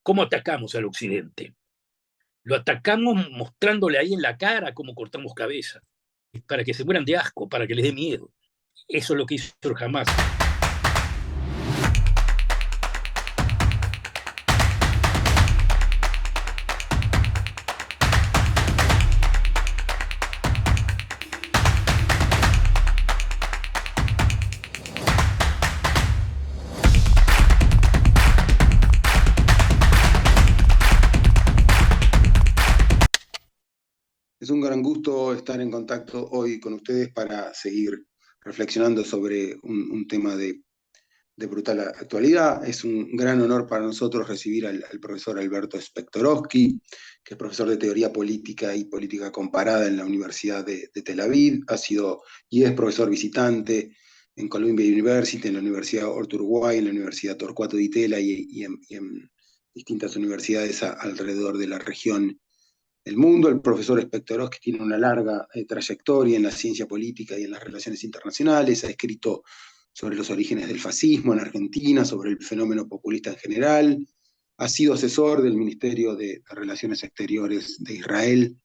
¿Cómo atacamos al Occidente? Lo atacamos mostrándole ahí en la cara cómo cortamos cabeza, para que se mueran de asco, para que les dé miedo. Eso es lo que hizo el Hamas. Es un gran gusto estar en contacto hoy con ustedes para seguir reflexionando sobre un tema de brutal actualidad. Es un gran honor para nosotros recibir al profesor Alberto Spektorovsky, que es profesor de teoría política y política comparada en la Universidad de Tel Aviv. Ha sido y es profesor visitante en Columbia University, en la Universidad Orto Uruguay, en la Universidad Torcuato Di Tella y en distintas universidades alrededor de la región el mundo. El profesor Spektorovsky tiene una larga trayectoria en la ciencia política y en las relaciones internacionales. Ha escrito sobre los orígenes del fascismo en Argentina, sobre el fenómeno populista en general. Ha sido asesor del Ministerio de Relaciones Exteriores de Israel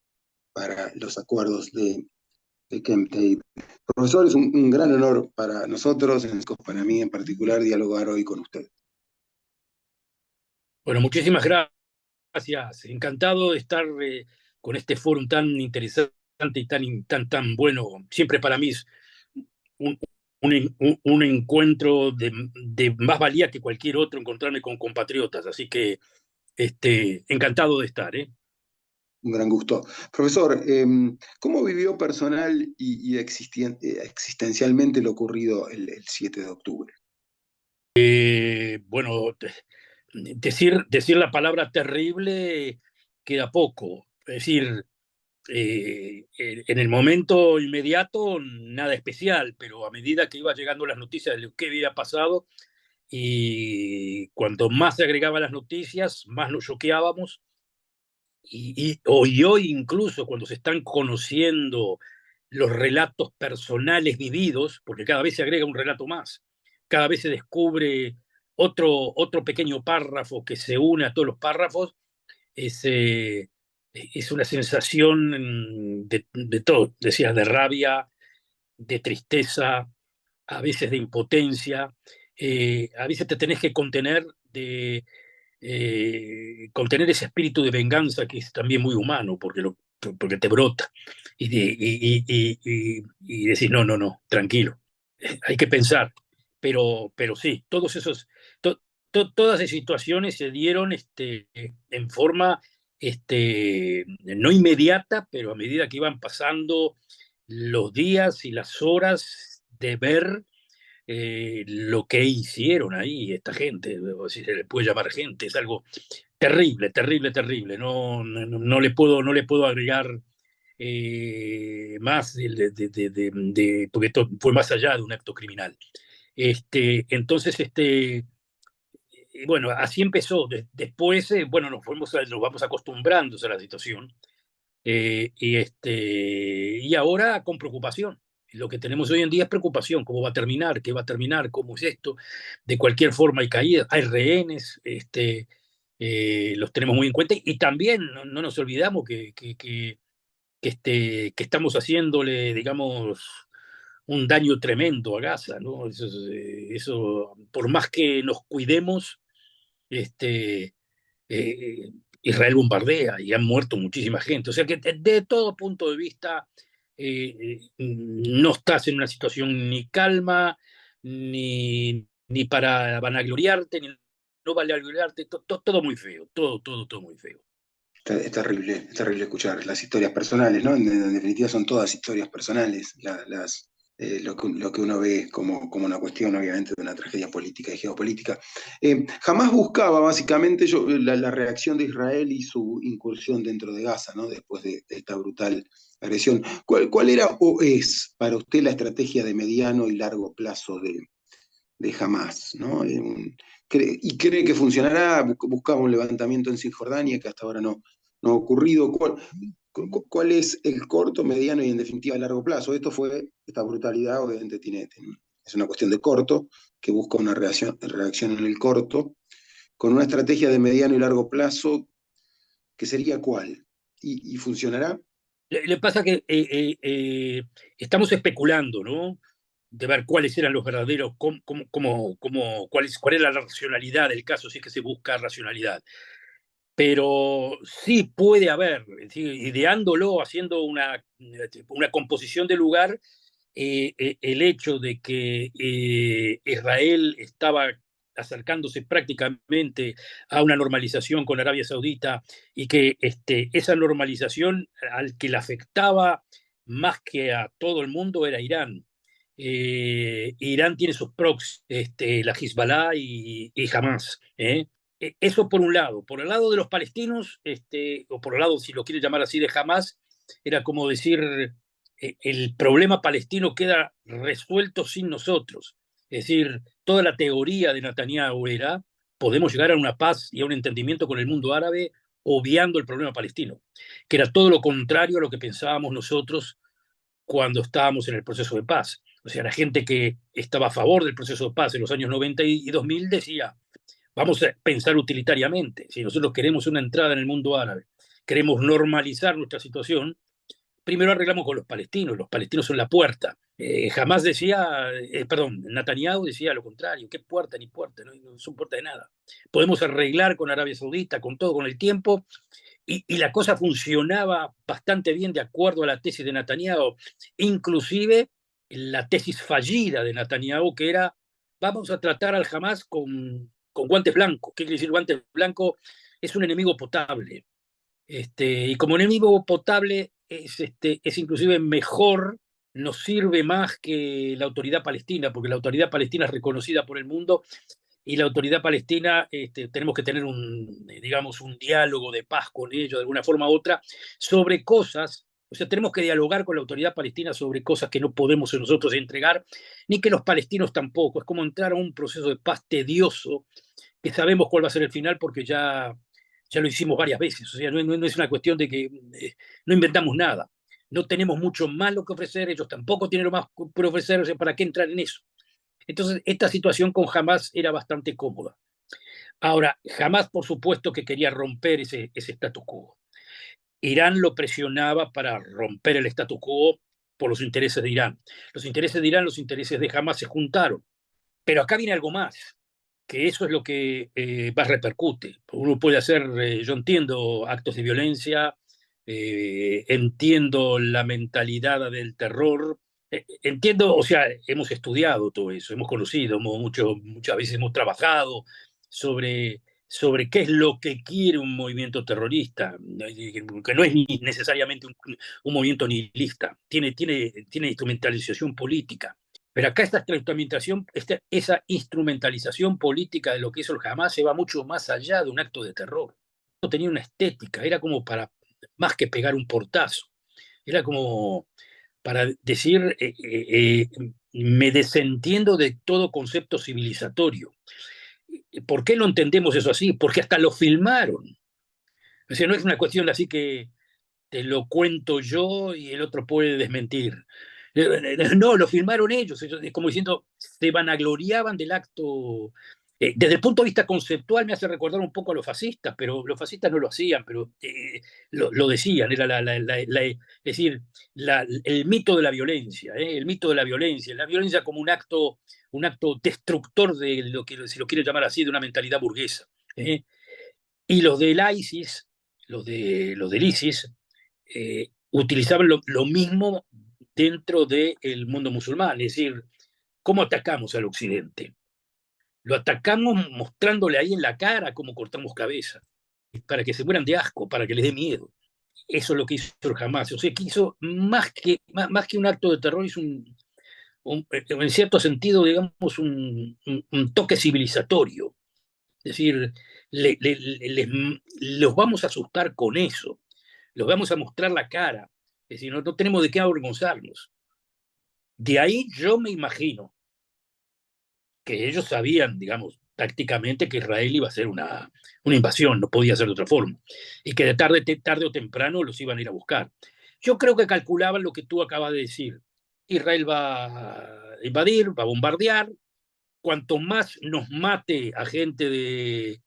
para los acuerdos de Camp David. Profesor, es un gran honor para nosotros, para mí en particular, dialogar hoy con usted. Bueno, muchísimas gracias. Encantado de estar con este foro tan interesante y tan bueno. Siempre para mí es un, un encuentro de más valía que cualquier otro, encontrarme con compatriotas. Así que encantado de estar. Un gran gusto. Profesor, ¿cómo vivió personal y existencialmente lo ocurrido el 7 de octubre? Bueno, decir la palabra terrible queda poco. Es decir, en el momento inmediato nada especial, pero a medida que iba llegando las noticias de lo que había pasado, y cuanto más se agregaban las noticias, más nos choqueábamos. Hoy incluso cuando se están conociendo los relatos personales vividos, porque cada vez se agrega un relato más, cada vez se descubre otro pequeño párrafo que se une a todos los párrafos, es, es una sensación de todo, decías, de rabia, de tristeza, a veces de impotencia, a veces te tenés que contener contener ese espíritu de venganza que es también muy humano, porque te brota, y decís, no, no, no, tranquilo, hay que pensar, pero sí, todas esas situaciones se dieron en forma no inmediata, pero a medida que iban pasando los días y las horas de ver lo que hicieron ahí esta gente, o si se le puede llamar gente, es algo terrible, terrible, terrible. No le puedo agregar más, porque esto fue más allá de un acto criminal. Entonces, bueno, así empezó. Después, bueno, nos vamos acostumbrando a la situación. Y ahora con preocupación. Lo que tenemos hoy en día es preocupación. ¿Cómo va a terminar? ¿Qué va a terminar? ¿Cómo es esto? De cualquier forma hay caídas, hay rehenes, los tenemos muy en cuenta. Y también no nos olvidamos que estamos haciéndole, digamos, un daño tremendo a Gaza, ¿no? Eso, por más que nos cuidemos, este, Israel bombardea y han muerto muchísima gente. O sea que de todo punto de vista no estás en una situación ni calma, ni para vanagloriarte, ni no vanagloriarte, todo muy feo, todo muy feo. Es terrible escuchar las historias personales, ¿no? En definitiva son todas historias personales, lo que uno ve como una cuestión, obviamente, de una tragedia política y geopolítica. Jamás buscaba, básicamente, la reacción de Israel y su incursión dentro de Gaza, ¿no? Después de esta brutal agresión. ¿Cuál era o es para usted la estrategia de mediano y largo plazo de Hamás, ¿no? ¿Y cree que funcionará? Buscaba un levantamiento en Cisjordania que hasta ahora no ha ocurrido. ¿Cuál es el corto, mediano y en definitiva largo plazo? Esta brutalidad obviamente es una cuestión de corto, que busca una reacción en el corto, con una estrategia de mediano y largo plazo, que sería ¿cuál? ¿Y funcionará? Le pasa que estamos especulando, ¿no? De ver cuáles eran los verdaderos, cuál era la racionalidad del caso, si es que se busca racionalidad. Pero sí puede haber, es decir, ideándolo, haciendo una composición de lugar, el hecho de que Israel estaba acercándose prácticamente a una normalización con Arabia Saudita y que esa normalización al que le afectaba más que a todo el mundo era Irán. Irán tiene sus proxies, la Hezbollah y Hamas. Eso por un lado. Por el lado de los palestinos, o por el lado, si lo quiere llamar así, de Hamas, era como decir, el problema palestino queda resuelto sin nosotros. Es decir, toda la teoría de Netanyahu era, podemos llegar a una paz y a un entendimiento con el mundo árabe obviando el problema palestino, que era todo lo contrario a lo que pensábamos nosotros cuando estábamos en el proceso de paz. O sea, la gente que estaba a favor del proceso de paz en los años 90 y 2000 decía, vamos a pensar utilitariamente, si nosotros queremos una entrada en el mundo árabe, queremos normalizar nuestra situación, primero arreglamos con los palestinos son la puerta. Jamás decía, perdón, Netanyahu decía lo contrario, ¿qué puerta ni puerta? No son puerta de nada. Podemos arreglar con Arabia Saudita, con todo, con el tiempo, y la cosa funcionaba bastante bien de acuerdo a la tesis de Netanyahu, inclusive la tesis fallida de Netanyahu, que era, vamos a tratar al Hamas con guantes blancos. ¿Qué quiere decir guantes blancos? Es un enemigo potable. Y como enemigo potable es inclusive mejor, nos sirve más que la autoridad palestina, porque la autoridad palestina es reconocida por el mundo y la autoridad palestina tenemos que tener digamos, un diálogo de paz con ellos de alguna forma u otra sobre cosas, o sea, tenemos que dialogar con la autoridad palestina sobre cosas que no podemos nosotros entregar, ni que los palestinos tampoco. Es como entrar a un proceso de paz tedioso, que sabemos cuál va a ser el final porque ya lo hicimos varias veces. O sea, no es una cuestión de que no inventamos nada. No tenemos mucho más lo que ofrecer, ellos tampoco tienen lo más por ofrecer, o sea, ¿para qué entrar en eso? Entonces, esta situación con Hamas era bastante cómoda. Ahora, Hamas, por supuesto, que quería romper ese status quo. Irán lo presionaba para romper el status quo por los intereses de Irán. Los intereses de Irán, los intereses de Hamas se juntaron. Pero acá viene algo más, que eso es lo que más repercute. Uno puede hacer, yo entiendo actos de violencia, entiendo la mentalidad del terror, entiendo, o sea, hemos estudiado todo eso, hemos conocido, muchas veces hemos trabajado sobre qué es lo que quiere un movimiento terrorista, que no es necesariamente un movimiento nihilista, tiene instrumentalización política. Pero acá esa instrumentalización política de lo que hizo el Hamas se va mucho más allá de un acto de terror. No tenía una estética, era como para más que pegar un portazo. Era como para decir, me desentiendo de todo concepto civilizatorio. ¿Por qué no entendemos eso así? Porque hasta lo filmaron. O sea, no es una cuestión así que te lo cuento yo y el otro puede desmentir. No, lo filmaron ellos, es como diciendo, se vanagloriaban del acto. Desde el punto de vista conceptual me hace recordar un poco a los fascistas, pero los fascistas no lo hacían, pero lo decían, era es decir, el mito de la violencia, el mito de la violencia como un acto destructor de lo que, si lo quiere llamar así, de una mentalidad burguesa. Y los del ISIS, los del ISIS, utilizaban lo mismo dentro del mundo musulmán, es decir, ¿cómo atacamos al occidente? Lo atacamos mostrándole ahí en la cara cómo cortamos cabeza, para que se mueran de asco, para que les dé miedo. Eso es lo que hizo el Hamas. O sea, que hizo más que un acto de terror, hizo en cierto sentido, digamos, un toque civilizatorio. Es decir, los vamos a asustar con eso, los vamos a mostrar la cara. Es decir, no tenemos de qué avergonzarnos. De ahí yo me imagino que ellos sabían, digamos, tácticamente que Israel iba a hacer una invasión, no podía ser de otra forma, y que de tarde o temprano los iban a ir a buscar. Yo creo que calculaban lo que tú acabas de decir. Israel va a invadir, va a bombardear, cuanto más nos mate a gente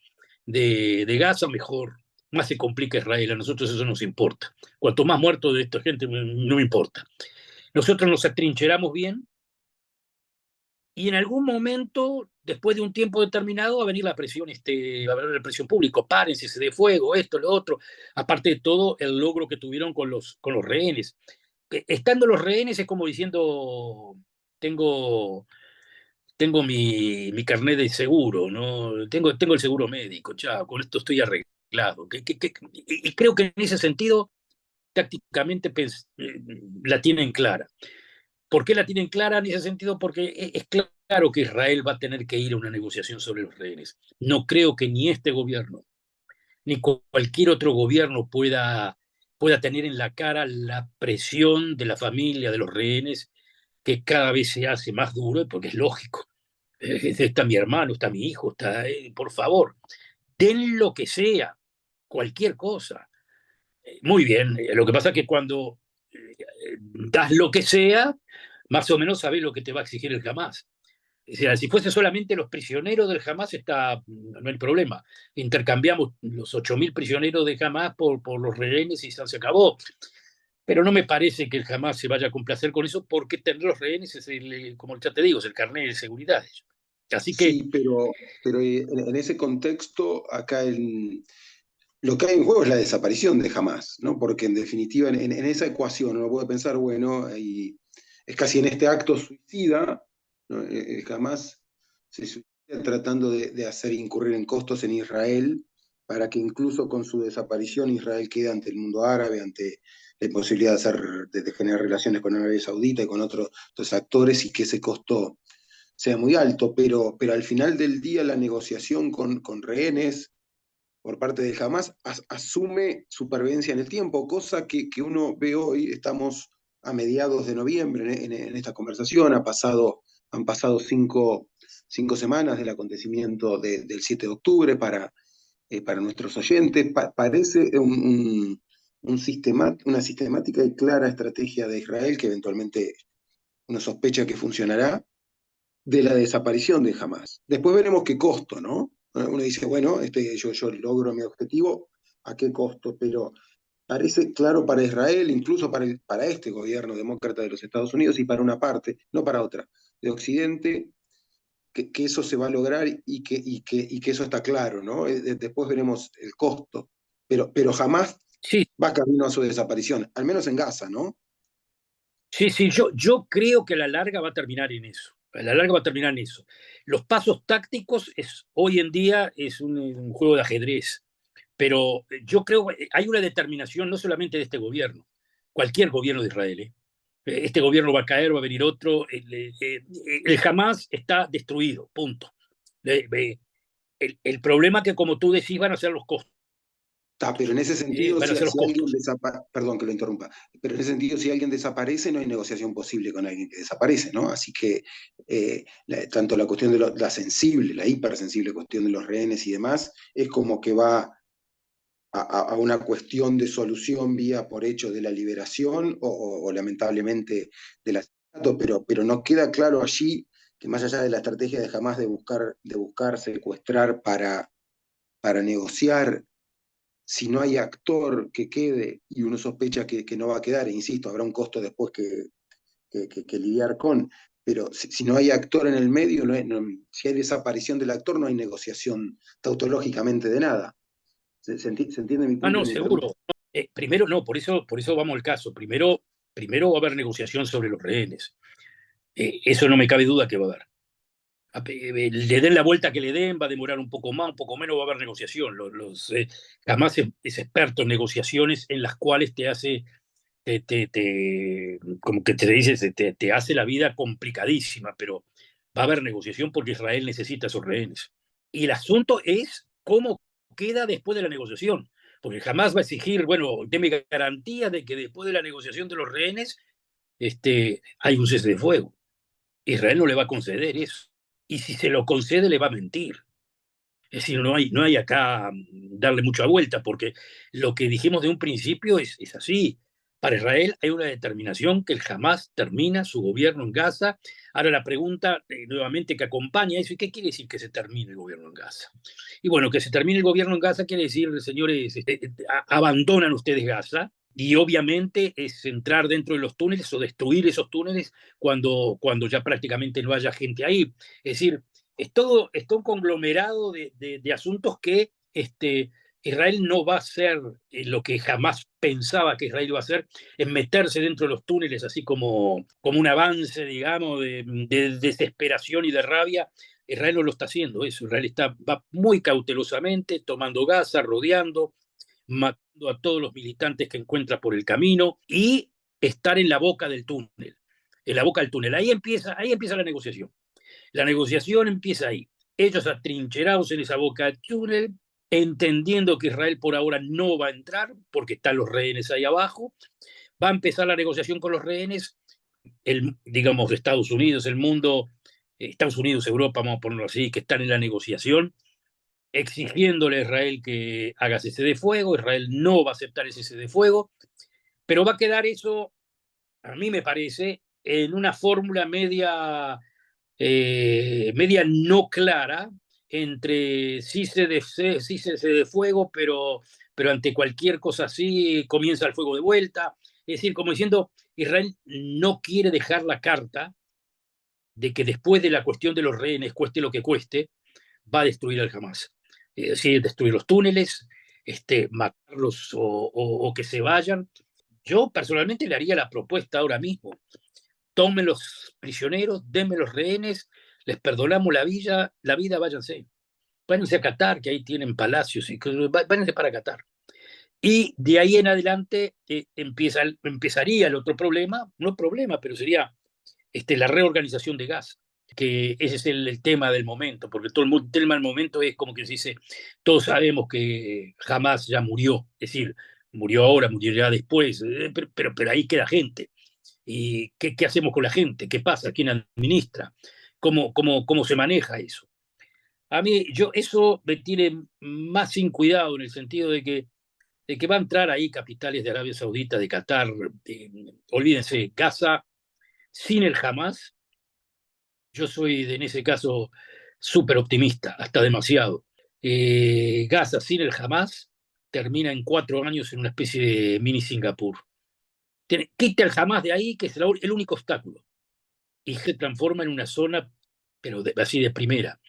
de Gaza, mejor. Más se complica Israel, a nosotros eso nos importa. Cuanto más muertos de esta gente, no me importa. Nosotros nos atrincheramos bien y en algún momento, después de un tiempo determinado, va a venir la presión, va a venir la presión pública, párense, se dé fuego, esto, lo otro. Aparte de todo, el logro que tuvieron con los rehenes. Estando los rehenes es como diciendo, tengo, tengo mi carnet de seguro, ¿no? Tengo el seguro médico, chao, con esto estoy arreglado. Y creo que en ese sentido, tácticamente la tienen clara. ¿Por qué la tienen clara en ese sentido? Porque es claro que Israel va a tener que ir a una negociación sobre los rehenes. No creo que ni este gobierno, ni cualquier otro gobierno pueda tener en la cara la presión de la familia de los rehenes, que cada vez se hace más duro, porque es lógico. Está mi hermano, está mi hijo, por favor, den lo que sea, cualquier cosa. Muy bien, lo que pasa es que cuando das lo que sea, más o menos sabes lo que te va a exigir el Hamas. O sea, si fuese solamente los prisioneros del Hamas, no hay problema. Intercambiamos los 8.000 prisioneros de Hamas por los rehenes y se acabó. Pero no me parece que el Hamas se vaya a complacer con eso, porque tener los rehenes es, como ya te digo, es el carnet de seguridad. Así que, Sí, pero en ese contexto, lo que hay en juego es la desaparición de Hamas, ¿no? Porque en definitiva, en esa ecuación uno puede pensar, bueno, es casi en este acto suicida, ¿no? Hamas se suicida tratando de hacer incurrir en costos en Israel, para que incluso con su desaparición Israel quede ante el mundo árabe, ante la imposibilidad de generar relaciones con Arabia Saudita y con otros actores, y que ese costo sea muy alto, pero al final del día la negociación con rehenes por parte de Hamas asume supervivencia en el tiempo, cosa que uno ve hoy. Estamos a mediados de noviembre en esta conversación, han pasado cinco semanas del acontecimiento del 7 de octubre para nuestros oyentes. Parece una sistemática y clara estrategia de Israel, que eventualmente uno sospecha que funcionará, de la desaparición de Hamas. Después veremos qué costo, ¿no? Uno dice, bueno, yo logro mi objetivo, ¿a qué costo? Pero parece claro para Israel, incluso para este gobierno demócrata de los Estados Unidos, y para una parte, no para otra, de Occidente, que eso se va a lograr, y que eso está claro, ¿no? Después veremos el costo, pero jamás sí, va camino a su desaparición, al menos en Gaza, ¿no? sí, sí, yo creo que a la larga va a terminar en eso. A la larga va a terminar en eso. Los pasos tácticos hoy en día es un juego de ajedrez, pero yo creo que hay una determinación no solamente de este gobierno, cualquier gobierno de Israel. Este gobierno va a caer, va a venir otro. El Hamas está destruido, punto. El problema que, como tú decís, van a ser los costos. Pero en ese sentido, Van a ser los si alguien costos. desaparece, perdón que lo interrumpa, pero en ese sentido, si alguien desaparece, no hay negociación posible con alguien que desaparece, ¿no? Así que tanto la cuestión de la sensible, la hipersensible cuestión de los rehenes y demás, es como que va a una cuestión de solución vía por hecho de la liberación, o lamentablemente del asesinato, pero no queda claro allí que, más allá de la estrategia de jamás de buscar secuestrar para negociar, si no hay actor que quede, y uno sospecha que no va a quedar, e insisto, habrá un costo después que lidiar con, pero si no hay actor en el medio, si hay desaparición del actor, no hay negociación tautológicamente de nada. ¿Se entiende mi Ah, punto no, y mi pregunta? seguro. Primero, no, por eso vamos al caso. Primero va a haber negociación sobre los rehenes. Eso no me cabe duda que va a haber. Le den la vuelta que le den, va a demorar un poco más, un poco menos, va a haber negociación. Jamás es experto en negociaciones en las cuales como que te dice, te hace la vida complicadísima, pero va a haber negociación porque Israel necesita esos rehenes. Y el asunto es cómo queda después de la negociación, porque jamás va a exigir, bueno, deme garantía de que después de la negociación de los rehenes hay un cese de fuego. Israel no le va a conceder eso. Y si se lo concede, le va a mentir. Es decir, no hay acá darle mucha vuelta, porque lo que dijimos de un principio es así. Para Israel hay una determinación que el Hamas termina su gobierno en Gaza. Ahora la pregunta nuevamente que acompaña eso, ¿y qué quiere decir que se termine el gobierno en Gaza? Y bueno, que se termine el gobierno en Gaza quiere decir, señores, abandonan ustedes Gaza, y obviamente es entrar dentro de los túneles o destruir esos túneles cuando ya prácticamente no haya gente ahí. Es decir, es todo un conglomerado de asuntos que Israel no va a hacer lo que jamás pensaba que Israel iba a hacer, es meterse dentro de los túneles, así como un avance, digamos, de desesperación y de rabia. Israel no lo está haciendo eso. Israel va muy cautelosamente, tomando Gaza, rodeando, matando a todos los militantes que encuentra por el camino y estar en la boca del túnel. En la boca del túnel. Ahí empieza la negociación. La negociación empieza ahí. Ellos atrincherados en esa boca del túnel, entendiendo que Israel por ahora no va a entrar porque están los rehenes ahí abajo. Va a empezar la negociación con los rehenes, digamos, Estados Unidos, el mundo, Estados Unidos, Europa, vamos a ponerlo así, que están en la negociación, exigiéndole a Israel que haga cese de fuego. Israel no va a aceptar ese cese de fuego, pero va a quedar eso, a mí me parece, en una fórmula media no clara entre sí se cese de fuego, pero ante cualquier cosa así comienza el fuego de vuelta. Es decir, como diciendo, Israel no quiere dejar la carta de que después de la cuestión de los rehenes, cueste lo que cueste, va a destruir al Hamas. Es decir, destruir los túneles, matarlos o que se vayan. Yo personalmente le haría la propuesta ahora mismo. Tomen los prisioneros, denme los rehenes, les perdonamos la vida, váyanse. Váyanse a Qatar, que ahí tienen palacios, váyanse para Qatar. Y de ahí en adelante empezaría el otro problema, no problema, pero sería la reorganización de Gaza, que ese es el tema del momento, porque todo el tema del momento es como que se dice, todos sabemos que jamás ya murió, es decir, murió ahora, murió ya después, pero ahí queda gente. ¿Y qué hacemos con la gente? ¿Qué pasa? ¿Quién administra? ¿Cómo se maneja eso? A mí, eso me tiene más sin cuidado en el sentido de que va a entrar ahí capitales de Arabia Saudita, de Qatar. Olvídense, Gaza sin el Hamas. Yo soy en ese caso súper optimista, hasta demasiado. Gaza sin el Hamas termina en 4 años en una especie de mini Singapur. Quita el Hamas de ahí, que es el único obstáculo, y se transforma en una zona, pero así de primera,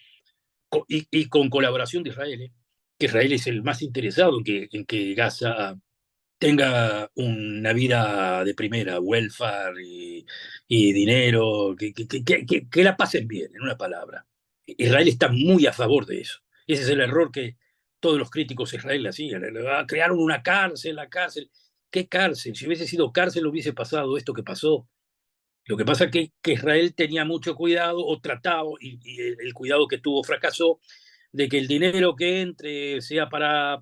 y con colaboración de Israel, que Israel es el más interesado en que Gaza tenga una vida de primera, welfare y dinero, que la pasen bien, en una palabra. Israel está muy a favor de eso. Ese es el error que todos los críticos de Israel hacían. Crearon una cárcel, la cárcel. ¿Qué cárcel? Si hubiese sido cárcel, hubiese pasado esto que pasó. Lo que pasa es que Israel tenía mucho cuidado, o trataba, y el cuidado que tuvo fracasó, de que el dinero que entre sea para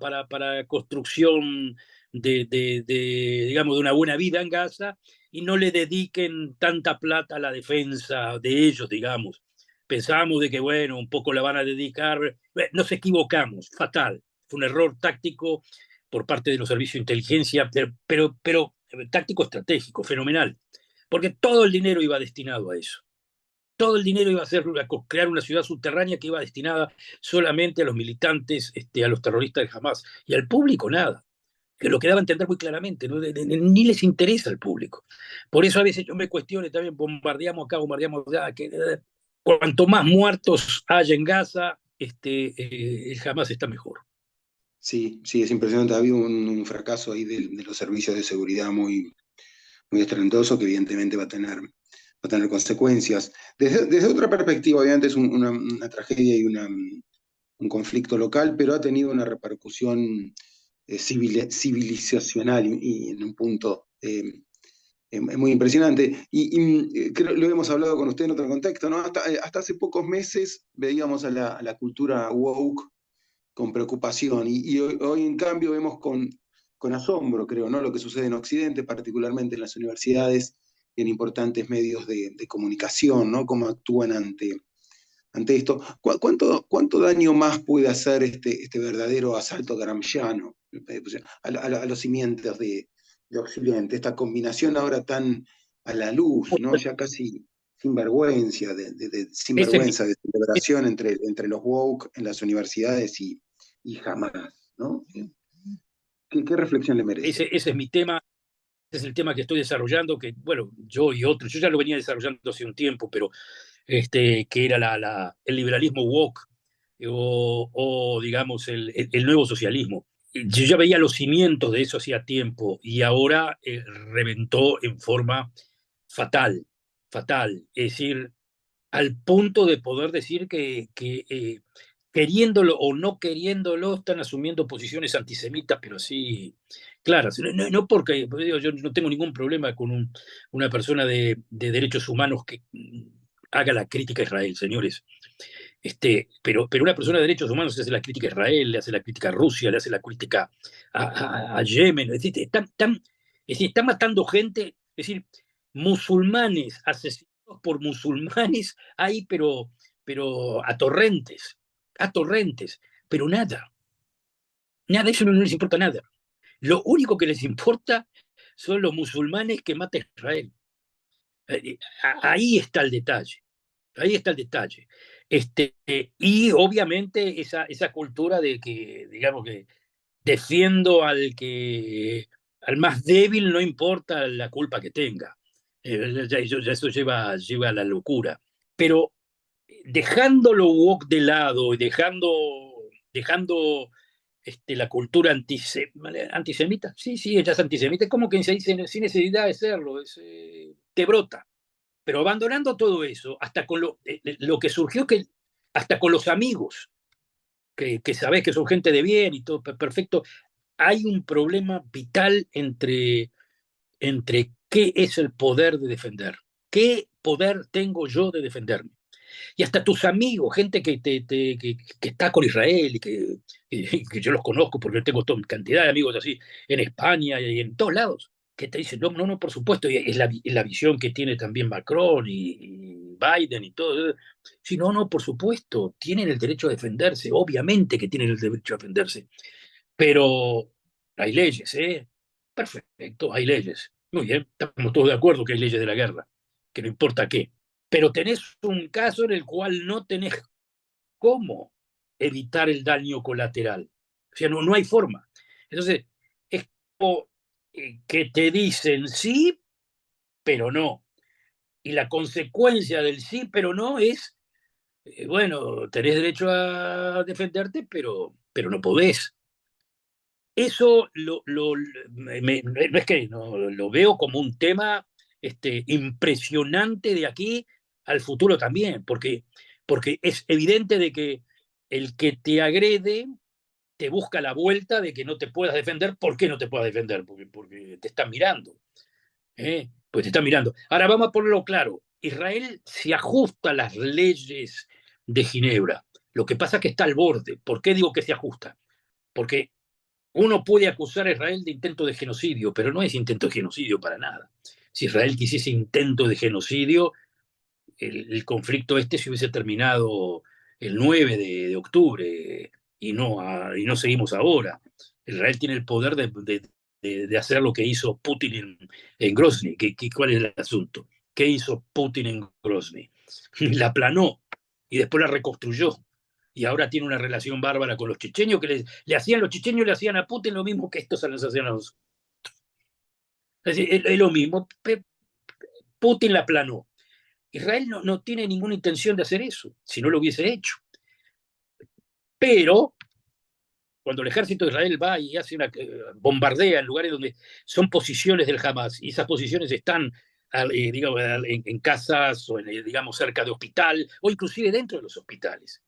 construcción digamos, de una buena vida en Gaza, y no le dediquen tanta plata a la defensa de ellos, digamos. Pensábamos de que, bueno, un poco la van a dedicar. Nos equivocamos, fatal. Fue un error táctico por parte de los servicios de inteligencia, pero táctico estratégico, fenomenal, porque todo el dinero iba destinado a eso. Todo el dinero iba a crear una ciudad subterránea que iba destinada solamente a los militantes, a los terroristas de Hamas, y al público nada, que lo quedaba a entender muy claramente, ¿no? Ni les interesa al público. Por eso a veces yo me cuestiono también, bombardeamos acá, bombardeamos allá, cuanto más muertos haya en Gaza, el Hamas está mejor. Sí, sí, es impresionante. Ha habido un fracaso ahí de los servicios de seguridad muy estruendoso que evidentemente va a tener consecuencias. Desde otra perspectiva, obviamente es una tragedia y un conflicto local, pero ha tenido una repercusión civilizacional y en un punto muy impresionante. Creo, lo hemos hablado con usted en otro contexto, ¿no? Hasta hace pocos meses veíamos a la cultura woke con preocupación y hoy en cambio vemos con asombro, creo, ¿no? Lo que sucede en Occidente, particularmente en las universidades y en importantes medios de comunicación, ¿no? Cómo actúan ante esto. ¿Cuánto daño más puede hacer este verdadero asalto gramsciano a los cimientos de Occidente, esta combinación ahora tan a la luz, ¿no? Ya casi sinvergüenza, Ese es mi, sinvergüenza de celebración entre los woke en las universidades y jamás, ¿no? ¿Qué reflexión le merece? ese es mi tema, ese es el tema que estoy desarrollando, que, bueno, yo y otros, yo ya lo venía desarrollando hace un tiempo, pero que era el liberalismo woke o digamos, el nuevo socialismo. Yo ya veía los cimientos de eso hacía tiempo y ahora reventó en forma fatal, fatal. Es decir, al punto de poder decir que queriéndolo o no queriéndolo están asumiendo posiciones antisemitas, pero sí, claro, no porque digo, yo no tengo ningún problema con una persona de derechos humanos que haga la crítica a Israel, señores. Pero una persona de derechos humanos hace la crítica a Israel, le hace la crítica a Rusia, le hace la crítica a Yemen. Es decir, están matando gente, es decir, musulmanes asesinados por musulmanes hay, pero a torrentes, pero nada, eso no les importa nada. Lo único que les importa son los musulmanes que mata Israel. Ahí está el detalle. Ahí está el detalle. Y obviamente esa cultura de que, digamos que defiendo al más débil, no importa la culpa que tenga. Eso lleva a la locura. Pero dejándolo woke de lado y dejando la cultura antisemita, sí, sí, ella es antisemita, es como que se dice sin necesidad de serlo, te brota. Pero abandonando todo eso, hasta con lo que surgió, que hasta con los amigos, que sabés que son gente de bien y todo perfecto, hay un problema vital entre qué es el poder de defender. ¿Qué poder tengo yo de defenderme? Y hasta tus amigos, gente que está con Israel y que yo los conozco porque tengo cantidad de amigos así en España y en todos lados, que te dicen, no, no, no, por supuesto, y es la visión que tiene también Macron y Biden y todo. Sí, no, no, por supuesto, tienen el derecho a defenderse, obviamente que tienen el derecho a defenderse, pero hay leyes, ¿eh? Perfecto, hay leyes. Muy bien, estamos todos de acuerdo que hay leyes de la guerra, que no importa qué. Pero tenés un caso en el cual no tenés cómo evitar el daño colateral. O sea, no hay forma. Entonces, es como que te dicen sí, pero no. Y la consecuencia del sí, pero no es, bueno, tenés derecho a defenderte, pero no podés. Eso no es que no, lo veo como un tema impresionante de aquí al futuro también, porque es evidente de que el que te agrede te busca la vuelta de que no te puedas defender. ¿Por qué no te puedas defender? Porque te están mirando. Pues te están mirando. Ahora vamos a ponerlo claro. Israel se ajusta a las leyes de Ginebra. Lo que pasa es que está al borde. ¿Por qué digo que se ajusta? Porque uno puede acusar a Israel de intento de genocidio, pero no es intento de genocidio para nada. Si Israel quisiese intento de genocidio, el conflicto se hubiese terminado el 9 de octubre y no seguimos ahora. Israel tiene el poder de hacer lo que hizo Putin en Grozny. ¿Cuál es el asunto? ¿Qué hizo Putin en Grozny? La aplanó y después la reconstruyó. Y ahora tiene una relación bárbara con los chicheños, que le hacían los chicheños, le hacían a Putin lo mismo que estos nos hacían a nosotros. Es decir, es lo mismo. Putin la aplanó. Israel no tiene ninguna intención de hacer eso, si no lo hubiese hecho. Pero cuando el ejército de Israel va y hace bombardea en lugares donde son posiciones del Hamas, y esas posiciones están digamos, en casas o digamos, cerca de hospital, o inclusive dentro de los hospitales.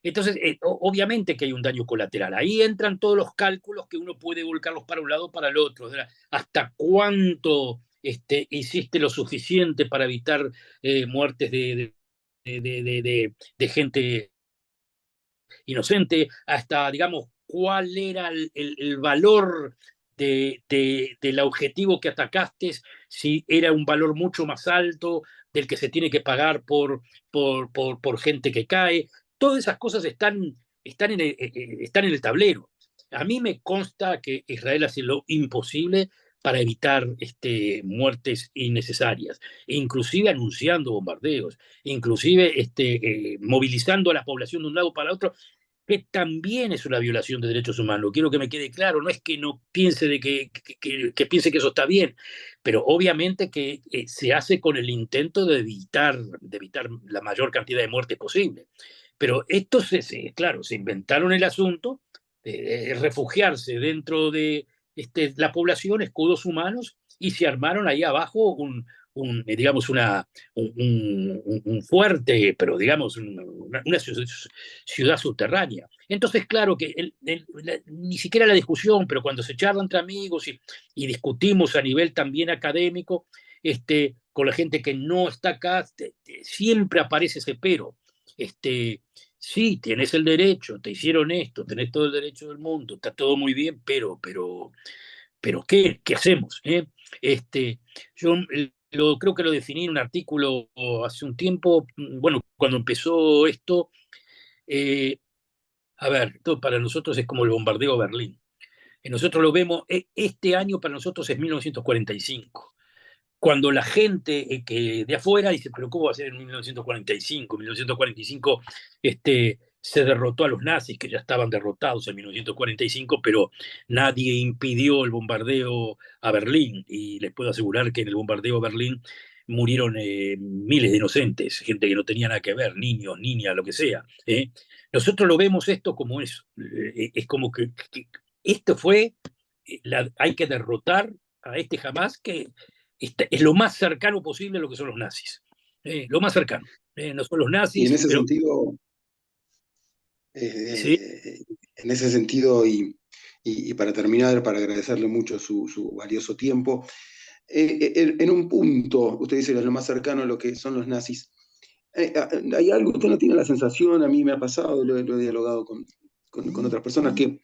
Entonces, obviamente que hay un daño colateral. Ahí entran todos los cálculos que uno puede volcarlos para un lado o para el otro. ¿Hasta cuánto hiciste lo suficiente para evitar muertes de gente inocente? Hasta, digamos, cuál era el valor del objetivo que atacaste, si era un valor mucho más alto del que se tiene que pagar por gente que cae. Todas esas cosas están en el tablero. A mí me consta que Israel hace lo imposible para evitar muertes innecesarias, inclusive anunciando bombardeos, inclusive movilizando a la población de un lado para otro, que también es una violación de derechos humanos. Quiero que me quede claro, no es que no piense que piense que eso está bien, pero obviamente que se hace con el intento de evitar la mayor cantidad de muertes posible. Pero estos, claro, se inventaron el asunto de refugiarse dentro de la población, escudos humanos, y se armaron ahí abajo digamos, un fuerte, pero digamos, una ciudad subterránea. Entonces, claro que ni siquiera la discusión, pero cuando se charla entre amigos y discutimos a nivel también académico, con la gente que no está acá, siempre aparece ese pero. Sí, tienes el derecho, te hicieron esto, tenés todo el derecho del mundo, está todo muy bien, pero ¿qué hacemos? Yo creo que lo definí en un artículo hace un tiempo, bueno, cuando empezó esto, eh, a ver, esto para nosotros es como el bombardeo a Berlín. Nosotros lo vemos, este año para nosotros es 1945. Cuando la gente que de afuera dice, pero ¿cómo va a ser en 1945? En 1945 se derrotó a los nazis, que ya estaban derrotados en 1945, pero nadie impidió el bombardeo a Berlín. Y les puedo asegurar que en el bombardeo a Berlín murieron miles de inocentes, gente que no tenía nada que ver, niños, niñas, lo que sea. Nosotros lo vemos esto como eso. Es como que esto fue, hay que derrotar a Hamas que es lo más cercano posible a lo que son los nazis. Lo más cercano. No son los Y nazis, pero sí, en ese sentido y para terminar, para agradecerle mucho su valioso tiempo, en un punto, usted dice que es lo más cercano a lo que son los nazis. Hay algo, usted no tiene la sensación, a mí me ha pasado, lo he dialogado con otras personas, que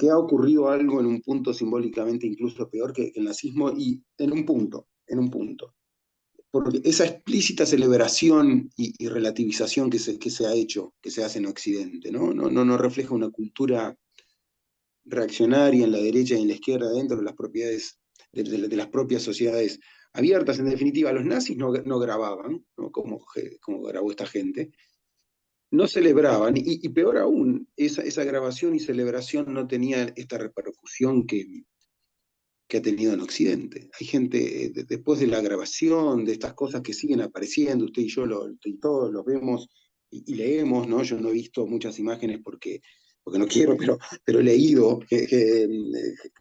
ha ocurrido algo en un punto simbólicamente incluso peor que el nazismo, y en un punto. Porque esa explícita celebración y relativización que se ha hecho, que se hace en Occidente, no refleja una cultura reaccionaria en la derecha y en la izquierda dentro de las propiedades, de las propias sociedades abiertas. En definitiva, los nazis no grababan, ¿no? Como grabó esta gente, no celebraban, y peor aún, esa grabación y celebración no tenía esta repercusión que ha tenido en Occidente. Hay gente, después de la grabación, de estas cosas que siguen apareciendo, usted y yo y todos los vemos y leemos, ¿no? Yo no he visto muchas imágenes porque no quiero, pero he leído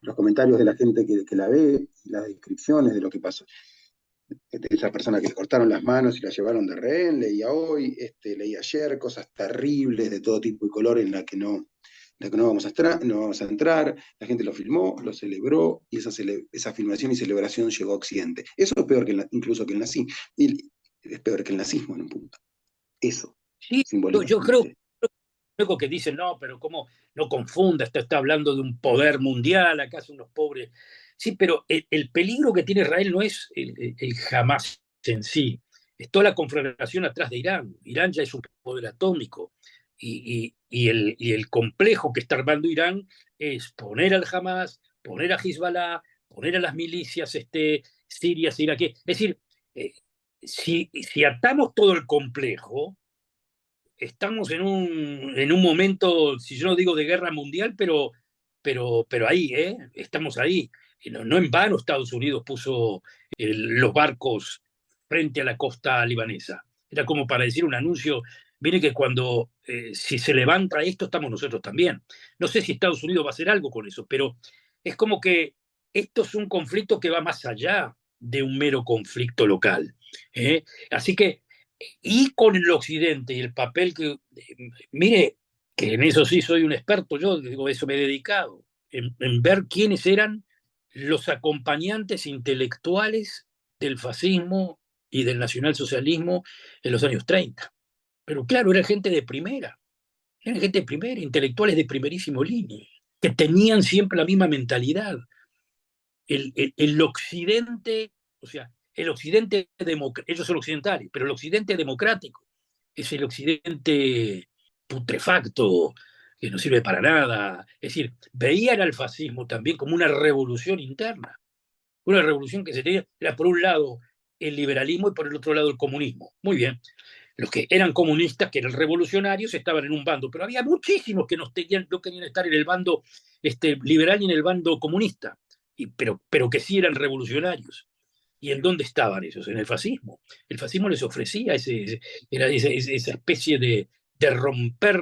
los comentarios de la gente que la ve, y las descripciones de lo que pasó. De esa persona que le cortaron las manos y la llevaron de rehén, leía hoy, leí ayer cosas terribles de todo tipo y color en la que no vamos a entrar. La gente lo filmó, lo celebró, y esa filmación y celebración llegó a Occidente. Eso es peor incluso que el nazismo, y es peor que el nazismo en un punto. Eso, sí, yo creo simbólicamente. luego que dicen, no, pero cómo no confunda, está hablando de un poder mundial, acaso unos pobres. Sí, pero el peligro que tiene Israel no es el Hamas en sí, es toda la confederación atrás de Irán. Irán ya es un poder atómico y el complejo que está armando Irán es poner al Hamas, poner a Hezbollah, poner a las milicias sirias, iraquíes. Es decir, si atamos todo el complejo, estamos en un momento, si yo no digo de guerra mundial, pero ahí, estamos ahí. Y no en vano Estados Unidos puso los barcos frente a la costa libanesa. Era como para decir un anuncio, mire que cuando, si se levanta esto, estamos nosotros también. No sé si Estados Unidos va a hacer algo con eso, pero es como que esto es un conflicto que va más allá de un mero conflicto local. ¿eh? Así que y con el occidente y el papel mire, que en eso sí soy un experto, yo digo, eso me he dedicado, en ver quiénes eran los acompañantes intelectuales del fascismo y del nacionalsocialismo en los años 30. Pero claro, eran gente de primera, intelectuales de primerísimo línea, que tenían siempre la misma mentalidad. El occidente, o sea, el occidente ellos son occidentales, pero el occidente democrático es el occidente putrefacto, que no sirve para nada. Es decir, veían al fascismo también como una revolución interna, una revolución que se tenía, era por un lado el liberalismo y por el otro lado el comunismo. Muy bien. Los que eran comunistas, que eran revolucionarios, estaban en un bando, pero había muchísimos que no querían estar en el bando liberal ni en el bando comunista, pero que sí eran revolucionarios. ¿Y en dónde estaban esos? En el fascismo. El fascismo les ofrecía esa especie de romper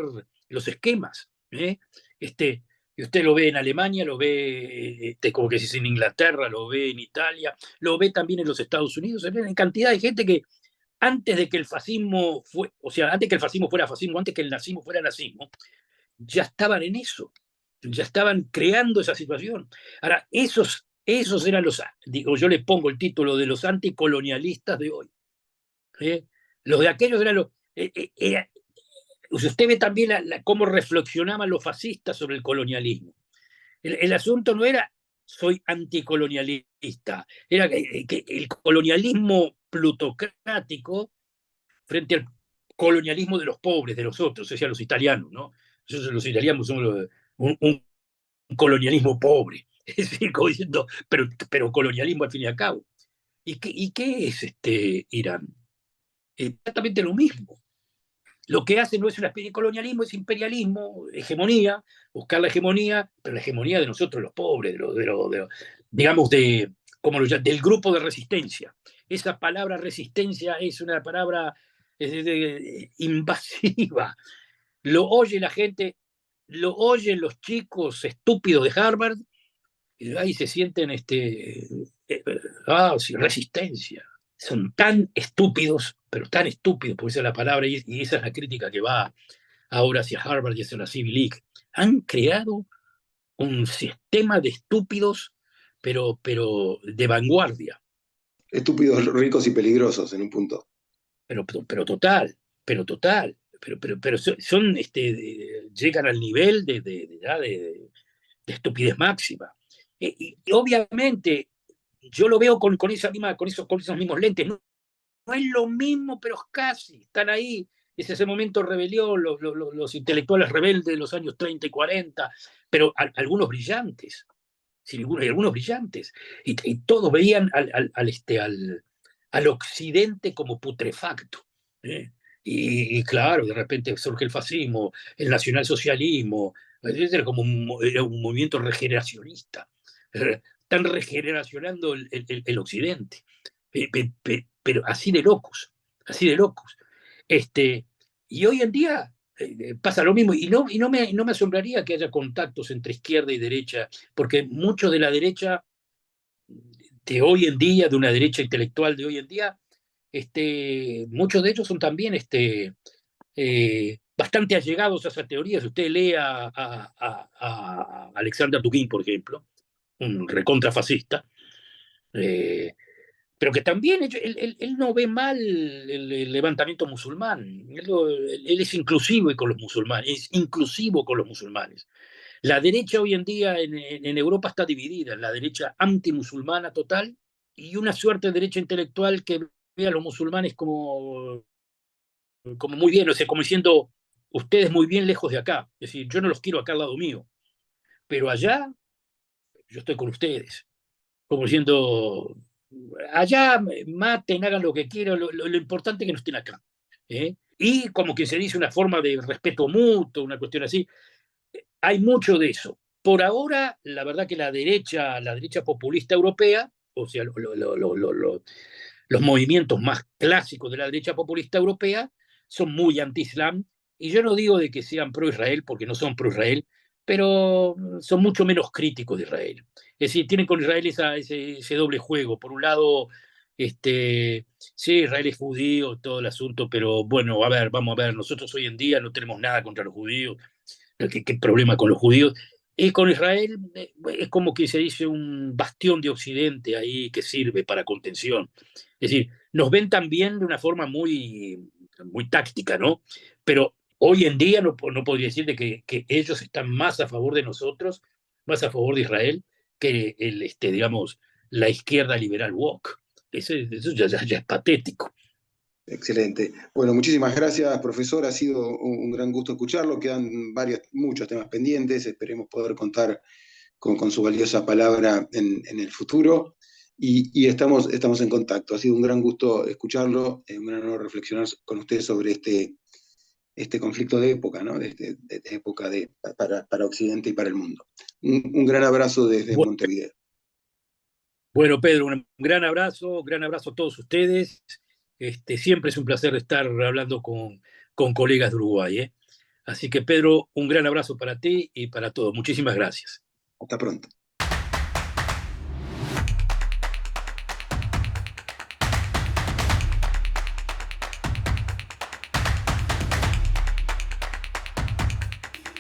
los esquemas. ¿Eh? Y usted lo ve en Alemania, lo ve como que si es en Inglaterra, lo ve en Italia, lo ve también en los Estados Unidos, se ve en cantidad de gente que antes de que el fascismo antes que el fascismo fuera fascismo, antes que el nazismo fuera nazismo, ya estaban en eso, ya estaban creando esa situación. Ahora, esos eran digo, yo le pongo el título de los anticolonialistas de hoy. ¿Eh? Los de aquellos eran los... usted ve también cómo reflexionaban los fascistas sobre el colonialismo. El asunto no era soy anticolonialista, era que el colonialismo plutocrático frente al colonialismo de los pobres, de los otros, decían los italianos, ¿no? Los italianos son un colonialismo pobre, es decir, como diciendo, pero colonialismo al fin y al cabo. ¿Y qué es Irán? Exactamente lo mismo. Lo que hace no es una especie de colonialismo, es imperialismo, hegemonía, buscar la hegemonía, pero la hegemonía de nosotros los pobres, digamos, del grupo de resistencia. Esa palabra resistencia es una palabra invasiva. Lo oye la gente, lo oyen los chicos estúpidos de Harvard, y ahí se sienten sí, resistencia. Son tan estúpidos, pero tan estúpidos, porque esa es la palabra, y esa es la crítica que va ahora hacia Harvard y hacia la Ivy League. Han creado un sistema de estúpidos, pero de vanguardia. Estúpidos, ricos y peligrosos en un punto. Pero total, pero total. Pero son, llegan al nivel de estupidez máxima. Y obviamente, yo lo veo con esos mismos lentes. No, no es lo mismo, pero casi. Están ahí. Es ese momento rebelión, los intelectuales rebeldes de los años 30 y 40, pero algunos brillantes. Sí, algunos brillantes. Y todos veían al occidente como putrefacto. ¿Eh? Y claro, de repente surge el fascismo, el nacionalsocialismo, era como era un movimiento regeneracionista. Están regeneracionando el occidente. Pero así de locos, así de locos. Y hoy en día pasa lo mismo, y no me asombraría que haya contactos entre izquierda y derecha, porque mucho de la derecha de hoy en día, de una derecha intelectual de hoy en día, muchos de ellos son también bastante allegados a esas teorías. Usted lee a Alexander Dugin, por ejemplo, un recontrafascista, pero que también él no ve mal el levantamiento musulmán. Él es inclusivo con los musulmanes, es inclusivo con los musulmanes. La derecha hoy en día en Europa está dividida, la derecha antimusulmana total y una suerte de derecha intelectual que ve a los musulmanes como muy bien, o sea, como diciendo, ustedes muy bien lejos de acá. Es decir, yo no los quiero acá al lado mío, pero allá yo estoy con ustedes. Como diciendo, allá maten, hagan lo que quieran, lo importante es que no estén acá. ¿Eh? Y como que se dice una forma de respeto mutuo, una cuestión así. Hay mucho de eso. Por ahora, la verdad que la derecha populista europea, o sea, los movimientos más clásicos de la derecha populista europea son muy anti-islam, y yo no digo de que sean pro-Israel, porque no son pro-Israel, pero son mucho menos críticos de Israel. Es decir, tienen con Israel ese doble juego. Por un lado, sí, Israel es judío, todo el asunto, pero bueno, a ver, vamos a ver, nosotros hoy en día no tenemos nada contra los judíos. ¿Qué problema con los judíos? Y con Israel es como que se dice un bastión de Occidente ahí que sirve para contención. Es decir, nos ven también de una forma muy táctica, ¿no? Pero hoy en día no podría decir de que ellos están más a favor de nosotros, más a favor de Israel, que digamos, la izquierda liberal woke. Eso ya es patético. Excelente. Bueno, muchísimas gracias, profesor. Ha sido un gran gusto escucharlo. Quedan muchos temas pendientes. Esperemos poder contar con su valiosa palabra en el futuro. Y estamos en contacto. Ha sido un gran gusto escucharlo, un gran honor reflexionar con usted sobre este conflicto de época, ¿no? De época para Occidente y para el mundo. Un gran abrazo desde Bu- Montevideo. Bueno, Pedro, un gran abrazo a todos ustedes. Siempre es un placer estar hablando con colegas de Uruguay, ¿eh? Así que, Pedro, un gran abrazo para ti y para todos. Muchísimas gracias. Hasta pronto.